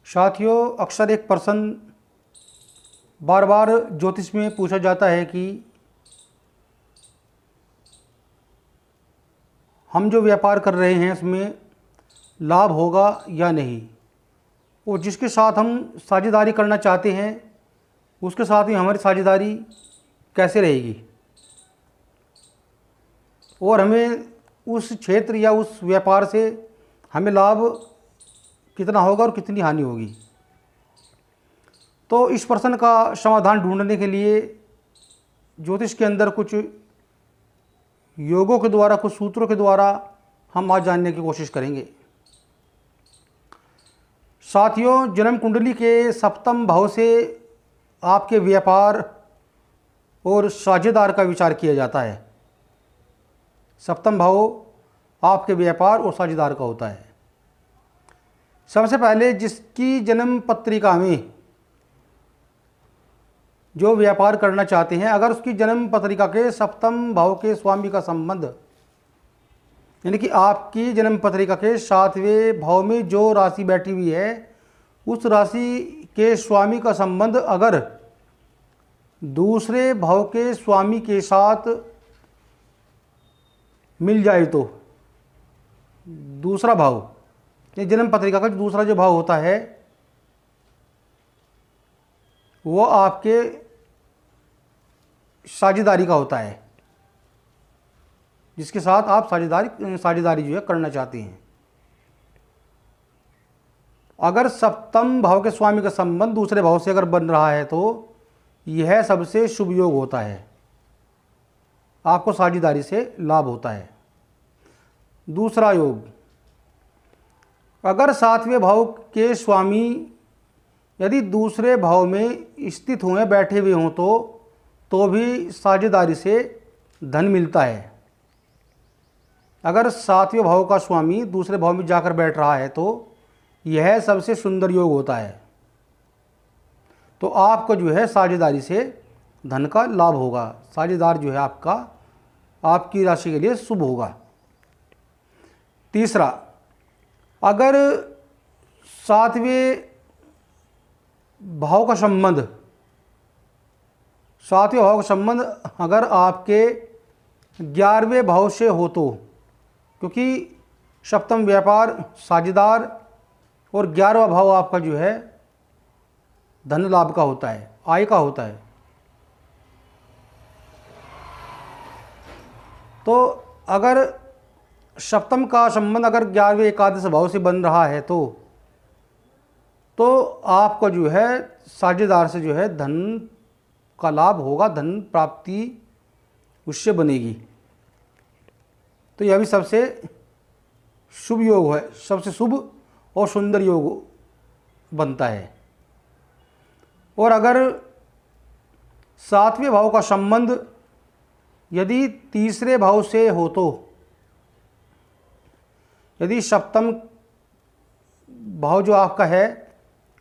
साथियों, अक्सर एक प्रश्न बार बार ज्योतिष में पूछा जाता है कि हम जो व्यापार कर रहे हैं उसमें लाभ होगा या नहीं, और जिसके साथ हम साझेदारी करना चाहते हैं उसके साथ ही हमारी साझेदारी कैसे रहेगी और हमें उस क्षेत्र या उस व्यापार से हमें लाभ कितना होगा और कितनी हानि होगी। तो इस प्रश्न का समाधान ढूंढने के लिए ज्योतिष के अंदर कुछ योगों के द्वारा, कुछ सूत्रों के द्वारा हम आज जानने की कोशिश करेंगे। साथियों, जन्म कुंडली के सप्तम भाव से आपके व्यापार और साझेदार का विचार किया जाता है। सप्तम भाव आपके व्यापार और साझेदार का होता है। सबसे पहले जिसकी जन्म पत्रिका में जो व्यापार करना चाहते हैं, अगर उसकी जन्म पत्रिका के सप्तम भाव के स्वामी का संबंध, यानी कि आपकी जन्म पत्रिका के 7वें भाव में जो राशि बैठी हुई है उस राशि के स्वामी का संबंध अगर दूसरे भाव के स्वामी के साथ मिल जाए तो दूसरा भाव, ये जन्म पत्रिका का दूसरा जो भाव होता है वो आपके साझेदारी का होता है, जिसके साथ आप साझेदारी जो है करना चाहते हैं। अगर सप्तम भाव के स्वामी का संबंध दूसरे भाव से अगर बन रहा है तो यह सबसे शुभ योग होता है, आपको साझेदारी से लाभ होता है। दूसरा योग, अगर 7वें भाव के स्वामी यदि दूसरे भाव में स्थित हुए, बैठे हुए हों तो भी साझेदारी से धन मिलता है। अगर 7वें भाव का स्वामी दूसरे भाव में जाकर बैठ रहा है तो यह सबसे सुंदर योग होता है, तो आपको जो है साझेदारी से धन का लाभ होगा। साझेदार जो है आपकी राशि के लिए शुभ होगा। तीसरा, अगर 7वें भाव का संबंध, 7वें भाव का संबंध अगर आपके 11वें भाव से हो तो, क्योंकि सप्तम व्यापार, साझेदार और 11वां भाव आपका जो है धन लाभ का होता है, आय का होता है। तो अगर सप्तम का संबंध अगर 11वें एकादश भाव से बन रहा है तो आपको जो है साझेदार से जो है धन का लाभ होगा, धन प्राप्ति उससे बनेगी। तो यह भी सबसे शुभ योग है, सबसे शुभ और सुंदर योग बनता है। और अगर 7वें भाव का संबंध यदि तीसरे भाव से हो तो, यदि सप्तम भाव जो आपका है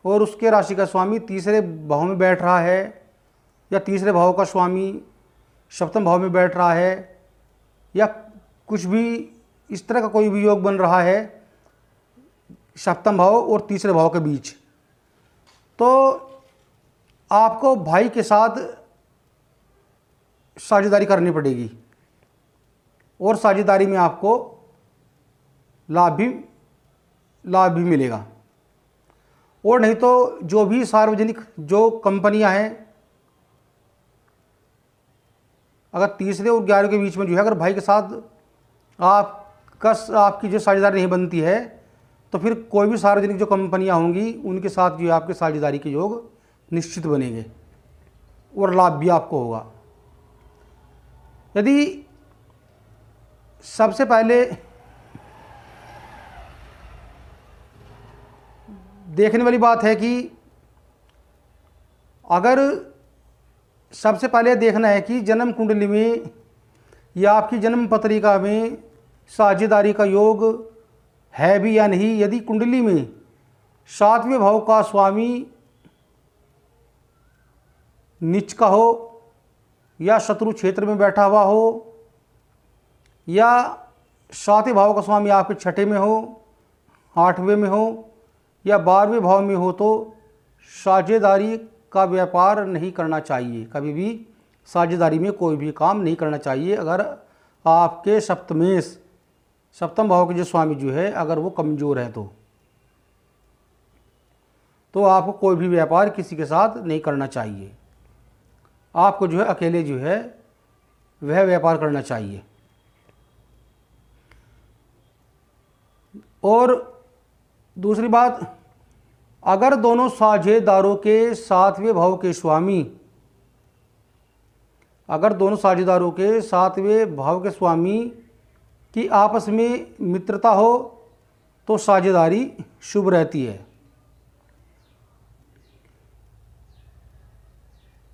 और उसके राशि का स्वामी तीसरे भाव में बैठ रहा है, या तीसरे भाव का स्वामी सप्तम भाव में बैठ रहा है, या कुछ भी इस तरह का कोई भी योग बन रहा है सप्तम भाव और तीसरे भाव के बीच, तो आपको भाई के साथ साझेदारी करनी पड़ेगी और साझेदारी में आपको लाभ भी मिलेगा। और नहीं तो जो भी सार्वजनिक जो कंपनियां हैं, अगर तीसरे और 11वें के बीच में जो है अगर भाई के साथ आपकी जो साझेदारी नहीं बनती है तो फिर कोई भी सार्वजनिक जो कंपनियां होंगी उनके साथ जो है आपके साझेदारी के योग निश्चित बनेंगे और लाभ भी आपको होगा। यदि सबसे पहले देखने वाली बात है कि अगर सबसे पहले देखना है कि जन्म कुंडली में या आपकी जन्म पत्रिका में साझेदारी का योग है भी या नहीं। यदि कुंडली में 7वें भाव का स्वामी नीच का हो या शत्रु क्षेत्र में बैठा हुआ हो, या 7वें भाव का स्वामी आपके 6ठे में हो, 8वें में हो, या 12वें भाव में हो तो साझेदारी का व्यापार नहीं करना चाहिए। कभी भी साझेदारी में कोई भी काम नहीं करना चाहिए। अगर आपके सप्तम भाव के जो स्वामी जो है अगर वो कमज़ोर है तो आपको कोई भी व्यापार किसी के साथ नहीं करना चाहिए। आपको जो है अकेले जो है वह व्यापार करना चाहिए। और दूसरी बात, अगर दोनों साझेदारों के 7वें भाव के स्वामी की आपस में मित्रता हो तो साझेदारी शुभ रहती है।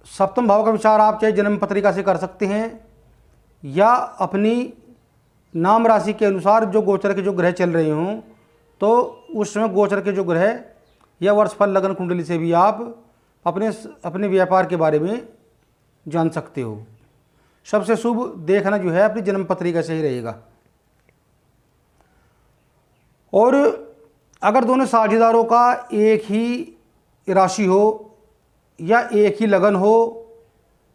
सप्तम भाव का विचार आप चाहे जन्म पत्रिका से कर सकते हैं या अपनी नाम राशि के अनुसार जो गोचर के जो ग्रह चल रहे हों तो उस समय गोचर के जो ग्रह या वर्षफल लगन कुंडली से भी आप अपने व्यापार के बारे में जान सकते हो। सबसे शुभ देखना जो है अपनी जन्म पत्रिका से ही रहेगा। और अगर दोनों साझेदारों का एक ही राशि हो या एक ही लगन हो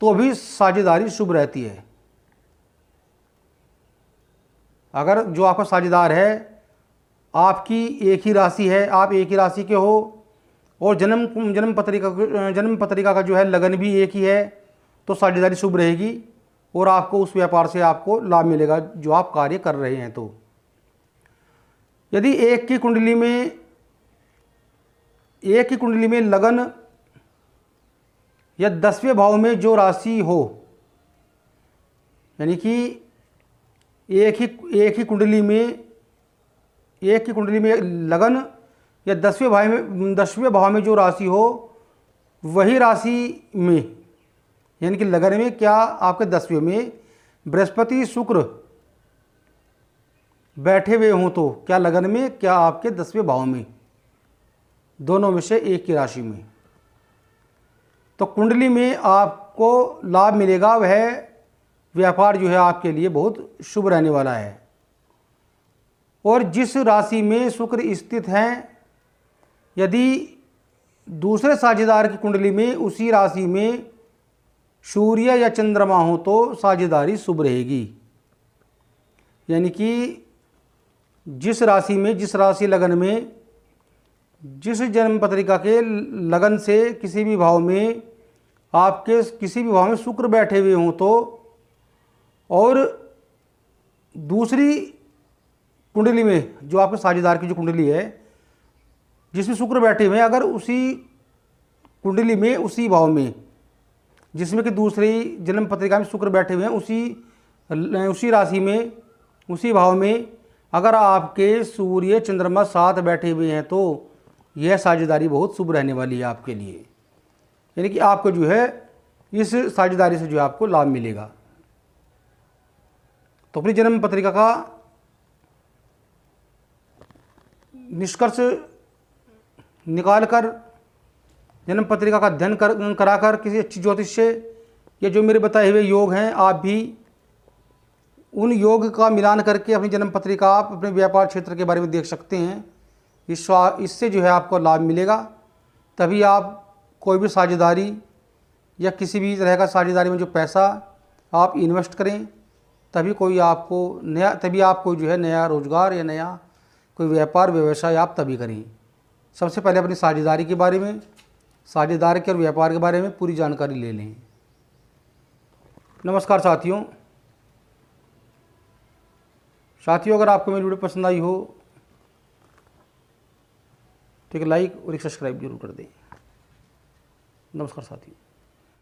तो भी साझेदारी शुभ रहती है। अगर जो आपका साझेदार है आपकी एक ही राशि है, आप एक ही राशि के हो और जन्म पत्रिका का जो है लगन भी एक ही है तो साझेदारी शुभ रहेगी और आपको उस व्यापार से आपको लाभ मिलेगा जो आप कार्य कर रहे हैं। तो यदि एक की कुंडली में लगन या 10वें भाव में जो राशि हो, यानी कि एक ही कुंडली में लगन या 10वें भाव में जो राशि हो वही राशि में, यानी कि लगन में क्या आपके 10वें में बृहस्पति शुक्र बैठे हुए हों तो क्या लगन में क्या आपके 10वें भाव में, दोनों में से एक की राशि में, तो कुंडली में आपको लाभ मिलेगा। वह व्यापार जो है आपके लिए बहुत शुभ रहने वाला है। और जिस राशि में शुक्र स्थित हैं, यदि दूसरे साझेदार की कुंडली में उसी राशि में सूर्य या चंद्रमा हो तो साझेदारी शुभ रहेगी। यानी कि जिस राशि लगन में जिस जन्म पत्रिका के लगन से किसी भी भाव में शुक्र बैठे हुए हों तो, और दूसरी कुंडली में जो आपके साझेदार की जो कुंडली है जिसमें शुक्र बैठे हुए हैं, अगर उसी कुंडली में उसी भाव में जिसमें कि दूसरी जन्म पत्रिका में शुक्र बैठे हुए हैं उसी राशि में उसी भाव में अगर आपके सूर्य चंद्रमा साथ बैठे हुए हैं तो यह साझेदारी बहुत शुभ रहने वाली है आपके लिए। यानी कि आपको जो है इस साझेदारी से जो आपको लाभ मिलेगा। तो अपनी जन्म पत्रिका का निष्कर्ष निकालकर जन्म पत्रिका का अध्ययन कराकर किसी अच्छी ज्योतिष से या जो मेरे बताए हुए योग हैं आप भी उन योग का मिलान करके अपनी जन्म पत्रिका आप अपने व्यापार क्षेत्र के बारे में देख सकते हैं। इससे जो है आपको लाभ मिलेगा। तभी आप कोई भी साझेदारी या किसी भी तरह का साझेदारी में जो पैसा आप इन्वेस्ट करें तभी आपको जो है नया रोजगार या नया कोई व्यापार व्यवसाय आप तभी करें। सबसे पहले अपनी साझेदारी के बारे में, साझेदार के और व्यापार के बारे में पूरी जानकारी ले लें। नमस्कार साथियों, अगर आपको मेरी वीडियो पसंद आई हो तो एक लाइक और एक सब्सक्राइब जरूर कर दें। नमस्कार साथियों।